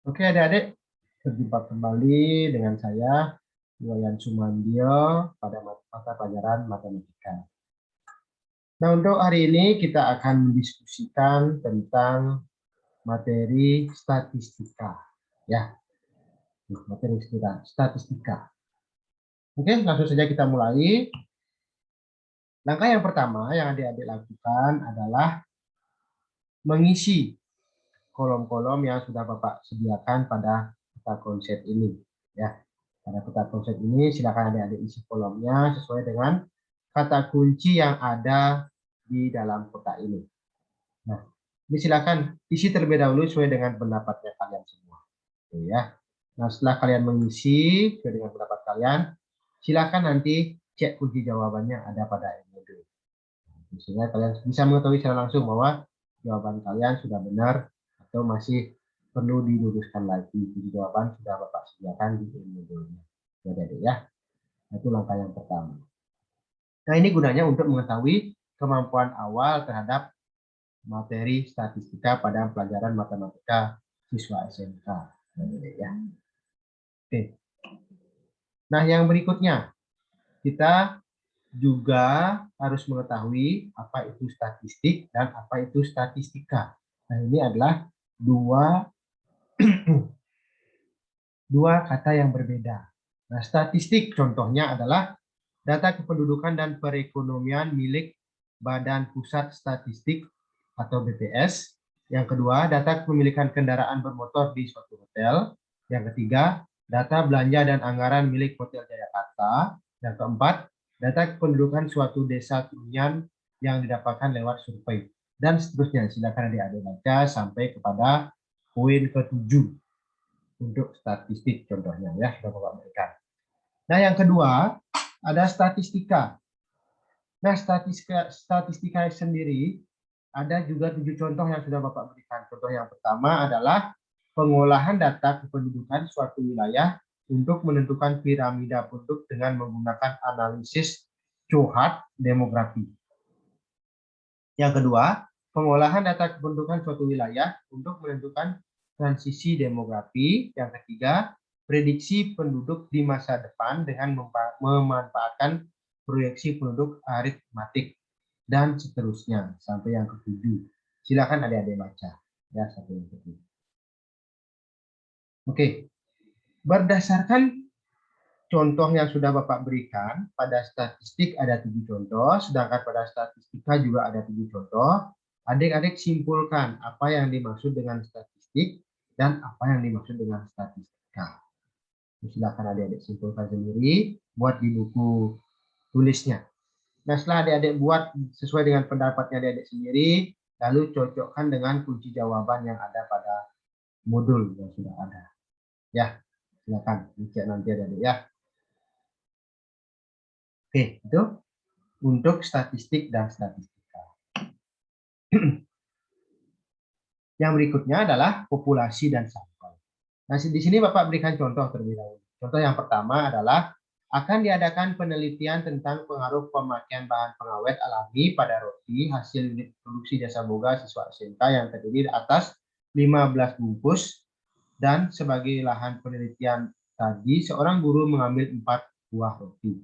Oke adik-adik, berjumpa kembali dengan saya, Wayan Sumandio, pada mata pelajaran matematika. Nah, untuk hari ini kita akan mendiskusikan tentang materi statistika. Ya, materi statistika. Oke, langsung saja kita mulai. Langkah yang pertama yang adik-adik lakukan adalah mengisi kolom-kolom yang sudah Bapak sediakan pada peta konsep ini. Ya, pada peta konsep ini silakan adik-adik isi kolomnya sesuai dengan kata kunci yang ada di dalam kotak ini. Nah, ini silakan isi terlebih dahulu sesuai dengan pendapatnya kalian semua. Oke, ya. Nah, setelah kalian mengisi sesuai dengan pendapat kalian, silakan nanti cek kunci jawabannya ada pada modul. Sehingga kalian bisa mengetahui secara langsung bahwa jawaban kalian sudah benar atau masih perlu diluruskan lagi. Jadi jawaban sudah Bapak sediakan di modulnya. Jadi ya, itu langkah yang pertama. Nah, ini gunanya untuk mengetahui kemampuan awal terhadap materi statistika pada pelajaran matematika siswa SMK. Ya. Oke. Nah, yang berikutnya kita juga harus mengetahui apa itu statistik dan apa itu statistika. Nah, ini adalah dua kata yang berbeda. Nah, statistik contohnya adalah data kependudukan dan perekonomian milik Badan Pusat Statistik atau BPS. Yang kedua, data kepemilikan kendaraan bermotor di suatu hotel. Yang ketiga, data belanja dan anggaran milik Hotel Jayakarta. Yang keempat, data kependudukan suatu desa hunian yang didapatkan lewat survei. Dan seterusnya, silakan adik-adik baca sampai kepada poin ke-7 untuk statistik contohnya ya, sudah Bapak berikan. Nah, yang kedua ada statistika. Nah, statistika sendiri ada juga 7 contoh yang sudah Bapak berikan. Contoh yang pertama adalah pengolahan data kependudukan suatu wilayah untuk menentukan piramida penduduk dengan menggunakan analisis cohort demografi. Yang kedua, pengolahan data kependudukan suatu wilayah untuk menentukan transisi demografi. Yang ketiga, prediksi penduduk di masa depan dengan memanfaatkan proyeksi penduduk aritmatik dan seterusnya sampai yang ketujuh. Silakan adik-adik baca ya sampai yang ketujuh. Oke, berdasarkan contoh yang sudah Bapak berikan, pada statistik ada 7 contoh, sedangkan pada statistika juga ada 7 contoh. Adik-adik simpulkan apa yang dimaksud dengan statistik dan apa yang dimaksud dengan statistika. Silakan adik-adik simpulkan sendiri, buat di buku tulisnya. Nah, setelah adik-adik buat sesuai dengan pendapatnya adik-adik sendiri, lalu cocokkan dengan kunci jawaban yang ada pada modul yang sudah ada. Ya, silakan dicek nanti adik-adik ya. Oke, itu untuk statistik dan statistika. Yang berikutnya adalah populasi dan sampel. Nah, di sini Bapak berikan contoh terlebih dahulu. Contoh yang pertama adalah akan diadakan penelitian tentang pengaruh pemakaian bahan pengawet alami pada roti hasil produksi jasa boga siswa SMK yang terdiri atas 15 bungkus, dan sebagai lahan penelitian tadi seorang guru mengambil 4 buah roti.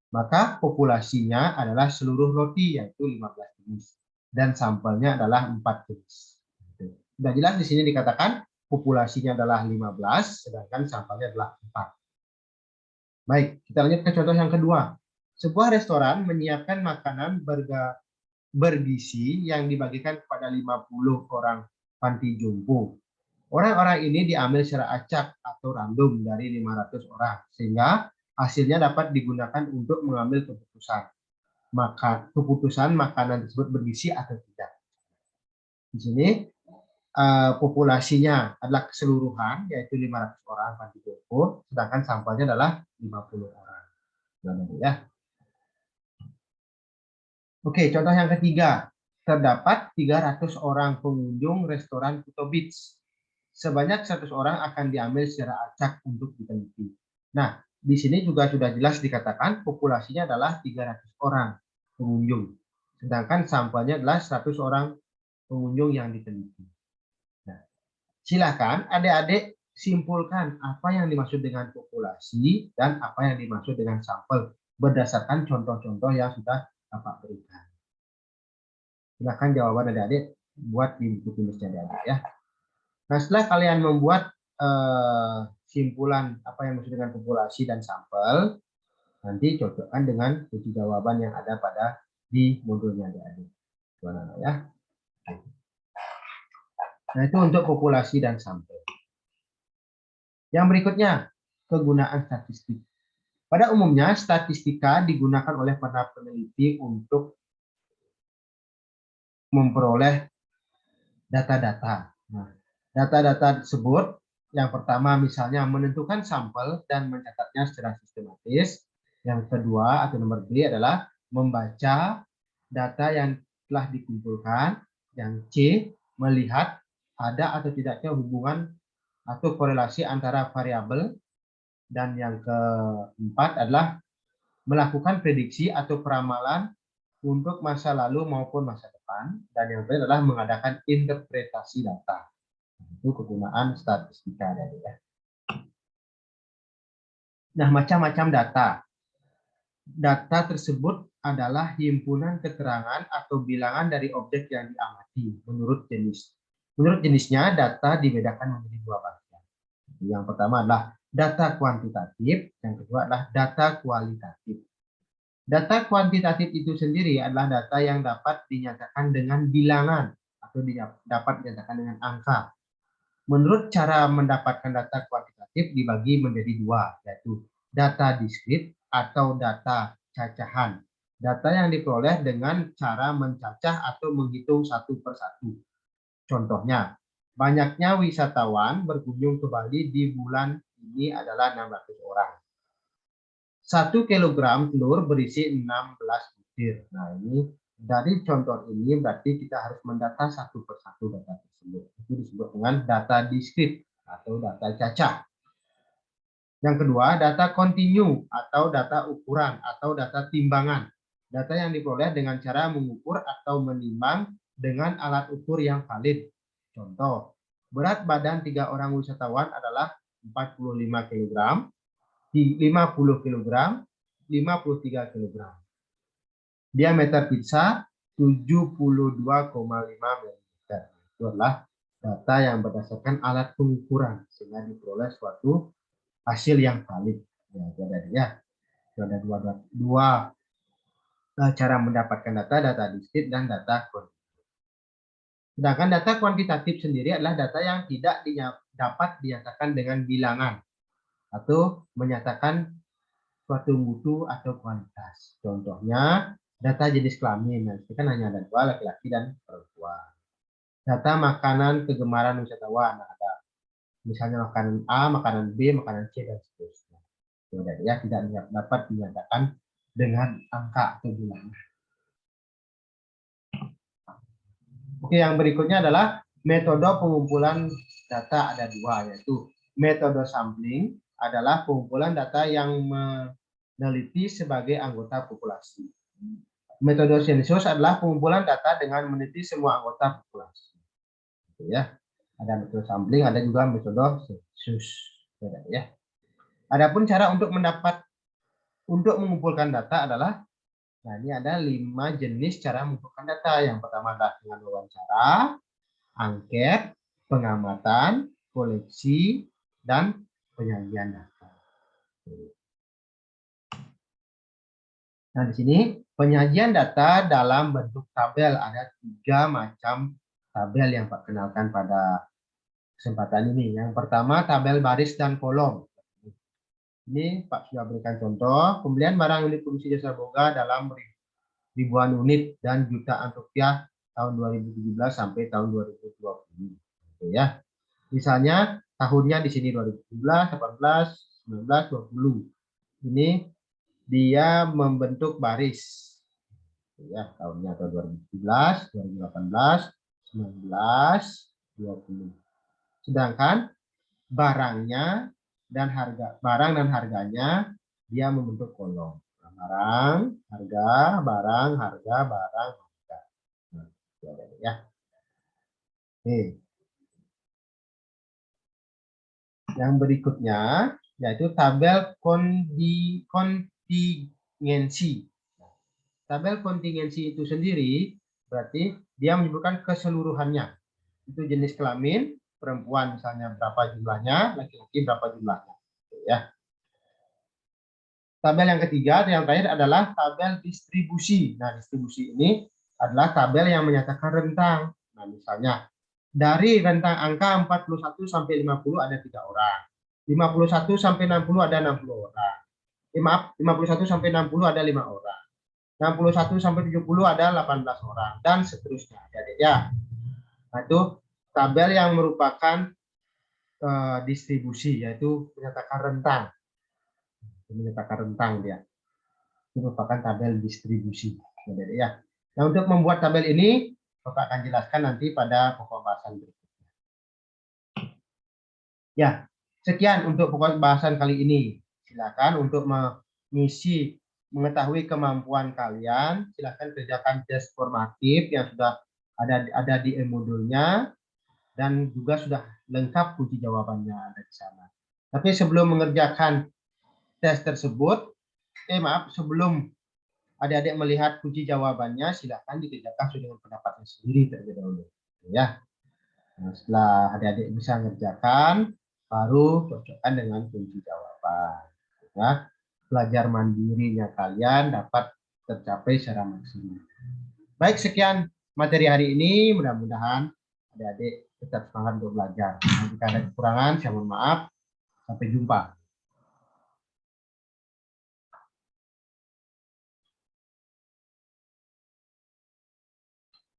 Maka populasinya adalah seluruh roti yaitu 15 jenis dan sampelnya adalah 4 jenis. Sudah jelas di sini dikatakan populasinya adalah 15 sedangkan sampelnya adalah 4. Baik, kita lanjut ke contoh yang kedua. Sebuah restoran menyiapkan makanan bergizi yang dibagikan kepada 50 orang panti jompo. Orang-orang ini diambil secara acak atau random dari 500 orang sehingga hasilnya dapat digunakan untuk mengambil keputusan makanan tersebut bergizi atau tidak. Di sini populasinya adalah keseluruhan yaitu 500 orang panti jompo, sedangkan sampelnya adalah 50 orang. Ya. Oke, contoh yang ketiga. Terdapat 300 orang pengunjung restoran Kuto Beach. Sebanyak 100 orang akan diambil secara acak untuk diteliti. Nah, di sini juga sudah jelas dikatakan populasinya adalah 300 orang pengunjung. Sedangkan sampelnya adalah 100 orang pengunjung yang diteliti. Nah, silakan adik-adik simpulkan apa yang dimaksud dengan populasi dan apa yang dimaksud dengan sampel berdasarkan contoh-contoh yang sudah Bapak berikan. Silakan jawaban adik-adik buat di buku tulisnya adik-adik ya. Nah, setelah kalian membuat simpulan apa yang dimaksud dengan populasi dan sampel, nanti cocokkan dengan kunci jawaban yang ada pada di modulnya adik-adik. Ya. Nah, itu untuk populasi dan sampel. Yang berikutnya, kegunaan statistik. Pada umumnya, statistika digunakan oleh para peneliti untuk memperoleh data-data. Nah, data-data tersebut, yang pertama misalnya menentukan sampel dan mencatatnya secara sistematis. Yang kedua atau nomor B adalah membaca data yang telah dikumpulkan. Yang C, melihat ada atau tidaknya hubungan atau korelasi antara variabel. Dan yang keempat adalah melakukan prediksi atau peramalan untuk masa lalu maupun masa depan. Dan yang terakhir adalah mengadakan interpretasi data. Itu kegunaan statistika. Nah, macam-macam data. Data tersebut adalah himpunan keterangan atau bilangan dari objek yang diamati menurut jenis. Menurut jenisnya, data dibedakan menjadi dua bagian. Yang pertama adalah data kuantitatif, yang kedua adalah data kualitatif. Data kuantitatif itu sendiri adalah data yang dapat dinyatakan dengan bilangan atau dapat dinyatakan dengan angka. Menurut cara mendapatkan data kuantitatif dibagi menjadi dua, yaitu data diskrit atau data cacahan. Data yang diperoleh dengan cara mencacah atau menghitung satu persatu. Contohnya, banyaknya wisatawan berkunjung ke Bali di bulan ini adalah 600 orang. 1 kilogram telur berisi 16 butir. Nah, ini dari contoh ini berarti kita harus mendata satu persatu data tersebut. Itu disebut dengan data diskrit atau data cacah. Yang kedua, data kontinu atau data ukuran atau data timbangan. Data yang diperoleh dengan cara mengukur atau menimbang dengan alat ukur yang valid. Contoh, berat badan 3 orang wisatawan adalah 45 kg, 50 kg, 53 kg. Diameter pizza 72,5 mm. Itu adalah data yang berdasarkan alat pengukuran sehingga diperoleh suatu hasil yang valid. Ya. Ada dua cara mendapatkan data diskrit dan data kuantitatif. Sedangkan data kuantitatif sendiri adalah data yang tidak dapat dinyatakan dengan bilangan atau menyatakan suatu mutu atau kualitas. Contohnya, data jenis kelamin. Nah, itu kan hanya ada dua, laki-laki dan perempuan. Data makanan kegemaran wisatawan. Nah, ada misalnya makanan A, makanan B, makanan C, dan seterusnya. Ya, tidak dapat dinyatakan dengan angka atau bilangan. Oke, yang berikutnya adalah metode pengumpulan data ada dua, yaitu metode sampling adalah pengumpulan data yang meneliti sebagai anggota populasi. Metode sensus adalah pengumpulan data dengan meneliti semua anggota populasi. Ya, ada metode sampling, ada juga metode sensus. Ya. Adapun cara untuk mengumpulkan data adalah, nah ini ada 5 jenis cara mengumpulkan data. Yang pertama adalah dengan wawancara, angket, pengamatan, koleksi, dan penyajian data. Nah, di sini penyajian data dalam bentuk tabel. Ada 3 macam tabel yang Pak kenalkan pada kesempatan ini. Yang pertama, tabel baris dan kolom. Ini Pak sudah berikan contoh. Pembelian barang unit produksi jasa boga dalam ribuan unit dan jutaan rupiah tahun 2017 sampai tahun 2020. Oke, ya. Misalnya tahunnya di sini 2017, 18, 19, 20. Ini dia membentuk baris. Ya, tahunnya tahun 2017, 2018, 19, 20. Sedangkan barangnya dan harganya dia membentuk kolom. Barang, harga, barang, harga, barang, harga. Nah, ya. Oke. Yang berikutnya yaitu tabel kontingensi. Tabel kontingensi itu sendiri berarti dia menyebutkan keseluruhannya. Itu jenis kelamin, perempuan misalnya berapa jumlahnya, laki-laki berapa jumlahnya. Ya. Tabel yang ketiga, yang terakhir adalah tabel distribusi. Nah, distribusi ini adalah tabel yang menyatakan rentang. Nah, misalnya dari rentang angka 41 sampai 50 ada 3 orang. 51 sampai 60 ada 60 orang. Maaf, 51 sampai 60 ada 5 orang. 61 sampai 70 ada 18 orang dan seterusnya. Jadi ya. Nah, itu tabel yang merupakan distribusi, yaitu menyatakan rentang. Menyatakan rentang dia. Itu merupakan tabel distribusi. Jadi ya. Nah, untuk membuat tabel ini Bapak akan jelaskan nanti pada pokok bahasan berikutnya. Ya, sekian untuk pokok bahasan kali ini. Silakan untuk mengisi mengetahui kemampuan kalian, silakan kerjakan tes formatif yang sudah ada di e-modulnya dan juga sudah lengkap kunci jawabannya ada di sana. Tapi sebelum mengerjakan tes tersebut, sebelum adik-adik melihat kunci jawabannya, silakan dikerjakan sesuai dengan pendapatnya sendiri terlebih dahulu. Ya. Nah, setelah adik-adik bisa mengerjakan, baru cocokkan dengan kunci jawaban. Ya. Belajar mandirinya kalian dapat tercapai secara maksimal. Baik, sekian materi hari ini. Mudah-mudahan adik-adik tetap semangat untuk belajar. Jika ada kekurangan, saya mohon maaf. Sampai jumpa.